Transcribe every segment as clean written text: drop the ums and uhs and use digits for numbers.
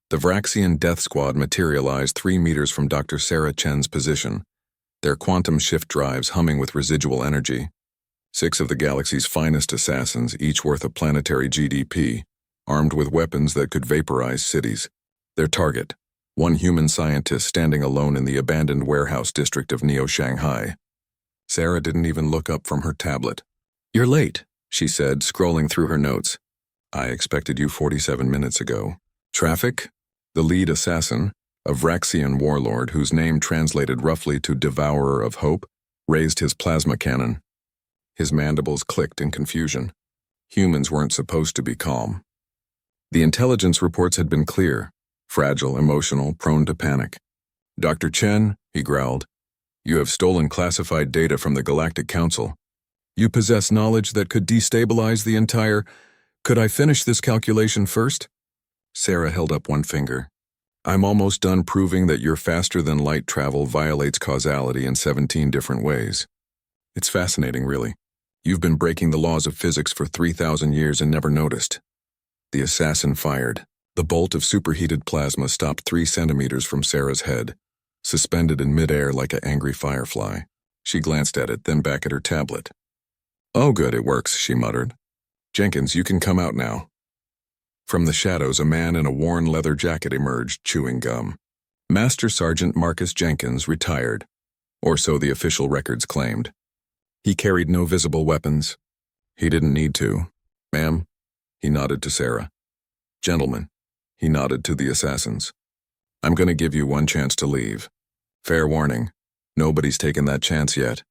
The Vraxian death squad materialized 3 meters from Dr. Sarah Chen's position, their quantum shift drives humming with residual energy. 6 of the galaxy's finest assassins, each worth a planetary GDP, armed with weapons that could vaporize cities. Their target, one human scientist standing alone in the abandoned warehouse district of Neo-Shanghai. Sarah didn't even look up from her tablet. "You're late," she said, scrolling through her notes. "I expected you 47 minutes ago." Traffic? The lead assassin, a Vraxian warlord whose name translated roughly to Devourer of Hope, raised his plasma cannon. His mandibles clicked in confusion. Humans weren't supposed to be calm. The intelligence reports had been clear: fragile, emotional, prone to panic. "Dr. Chen," he growled, "you have stolen classified data from the Galactic Council. You possess knowledge that could destabilize the entire— Could I finish this calculation first?" Sarah held up one finger. "I'm almost done proving that your faster-than-light travel violates causality in 17 different ways. It's fascinating, really. You've been breaking the laws of physics for 3,000 years and never noticed." The assassin fired. The bolt of superheated plasma stopped 3 centimeters from Sarah's head, suspended in midair like an angry firefly. She glanced at it, then back at her tablet. "Oh good, it works," she muttered. "Jenkins, you can come out now." From the shadows, a man in a worn leather jacket emerged, chewing gum. Master Sergeant Marcus Jenkins, retired, or so the official records claimed. He carried no visible weapons. He didn't need to. "Ma'am," he nodded to Sarah. "Gentlemen," he nodded to the assassins. "I'm going to give you one chance to leave. Fair warning, nobody's taken that chance yet."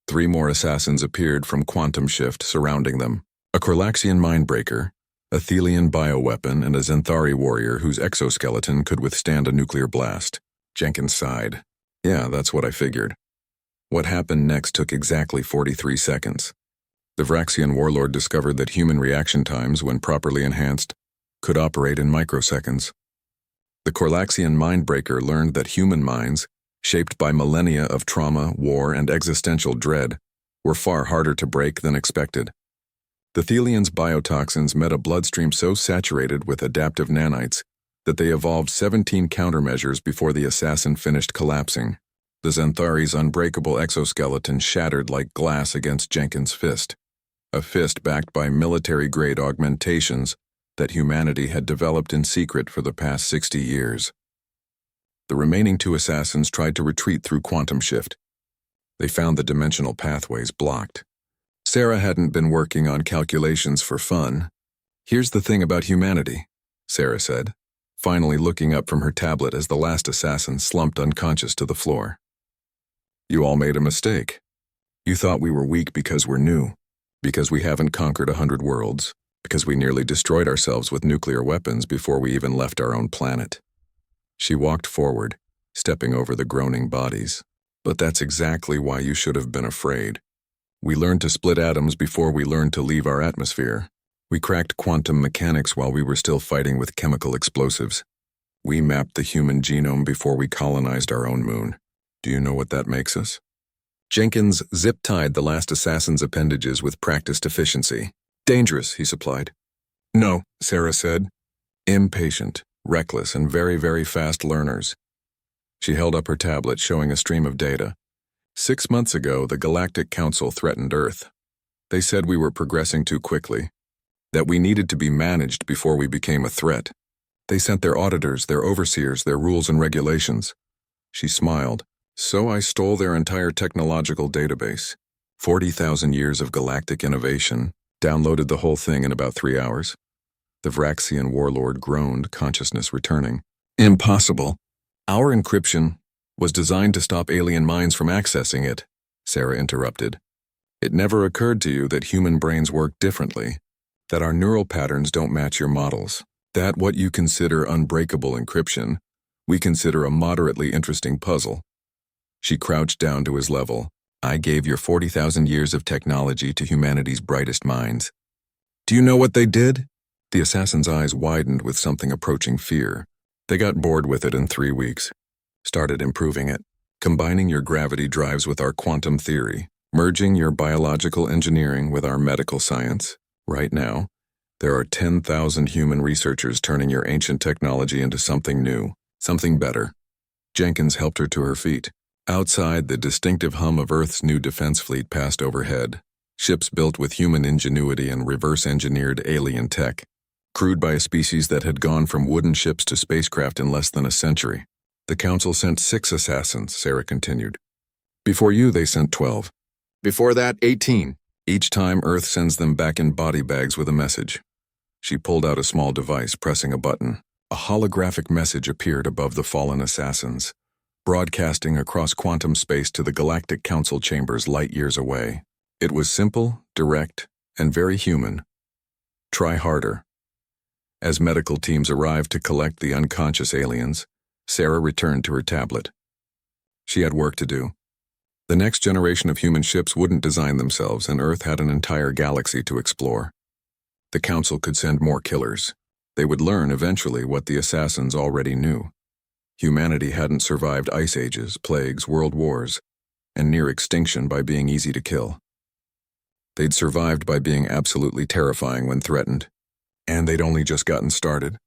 3 more assassins appeared from quantum shift surrounding them. A Corlaxian mindbreaker, a Thelian bioweapon, and a Xanthari warrior whose exoskeleton could withstand a nuclear blast. Jenkins sighed. "Yeah, that's what I figured." What happened next took exactly 43 seconds. The Vraxian warlord discovered that human reaction times, when properly enhanced, could operate in microseconds. The Corlaxian mindbreaker learned that human minds, shaped by millennia of trauma, war, and existential dread, were far harder to break than expected. The Thelians' biotoxins met a bloodstream so saturated with adaptive nanites that they evolved 17 countermeasures before the assassin finished collapsing. The Xanthari's unbreakable exoskeleton shattered like glass against Jenkins' fist, a fist backed by military-grade augmentations that humanity had developed in secret for the past 60 years. The remaining 2 assassins tried to retreat through quantum shift. They found the dimensional pathways blocked. Sarah hadn't been working on calculations for fun. "Here's the thing about humanity," Sarah said, finally looking up from her tablet as the last assassin slumped unconscious to the floor. "You all made a mistake. You thought we were weak because we're new, because we haven't conquered 100 worlds, because we nearly destroyed ourselves with nuclear weapons before we even left our own planet." She walked forward, stepping over the groaning bodies. "But that's exactly why you should have been afraid. We learned to split atoms before we learned to leave our atmosphere. We cracked quantum mechanics while we were still fighting with chemical explosives. We mapped the human genome before we colonized our own moon. Do you know what that makes us?" Jenkins zip-tied the last assassin's appendages with practiced efficiency. "Dangerous," he supplied. "No," Sarah said. "Impatient, reckless, and very, very fast learners." She held up her tablet, showing a stream of data. 6 months ago, the Galactic Council threatened Earth. They said we were progressing too quickly, that we needed to be managed before we became a threat. They sent their auditors, their overseers, their rules and regulations. She smiled. "So I stole their entire technological database. 40,000 years of galactic innovation, downloaded the whole thing in about 3 hours." The Vraxian warlord groaned, consciousness returning. "Impossible. Our encryption was designed to stop alien minds from accessing it," Sarah interrupted. "It never occurred to you that human brains work differently, that our neural patterns don't match your models, that what you consider unbreakable encryption, we consider a moderately interesting puzzle." She crouched down to his level. "I gave your 40,000 years of technology to humanity's brightest minds. Do you know what they did?" The assassin's eyes widened with something approaching fear. "They got bored with it in 3 weeks. Started improving it, combining your gravity drives with our quantum theory, merging your biological engineering with our medical science. Right now, There are 10,000 human researchers turning your ancient technology into something new, something better. Jenkins helped her to her feet. Outside, the distinctive hum of Earth's new defense fleet passed overhead. Ships built with human ingenuity and reverse-engineered alien tech. Crewed by a species that had gone from wooden ships to spacecraft in less than a century. The Council sent 6 assassins, Sarah continued. Before you, they sent 12. Before that, 18. Each time, Earth sends them back in body bags with a message. She pulled out a small device, pressing a button. A holographic message appeared above the fallen assassins, broadcasting across quantum space to the Galactic Council chambers light years away. It was simple, direct, and very human. Try harder. As medical teams arrived to collect the unconscious aliens, Sarah returned to her tablet. She had work to do. The next generation of human ships wouldn't design themselves, and Earth had an entire galaxy to explore. The Council could send more killers. They would learn eventually what the assassins already knew. Humanity hadn't survived ice ages, plagues, world wars, and near extinction by being easy to kill. They'd survived by being absolutely terrifying when threatened. And they'd only just gotten started.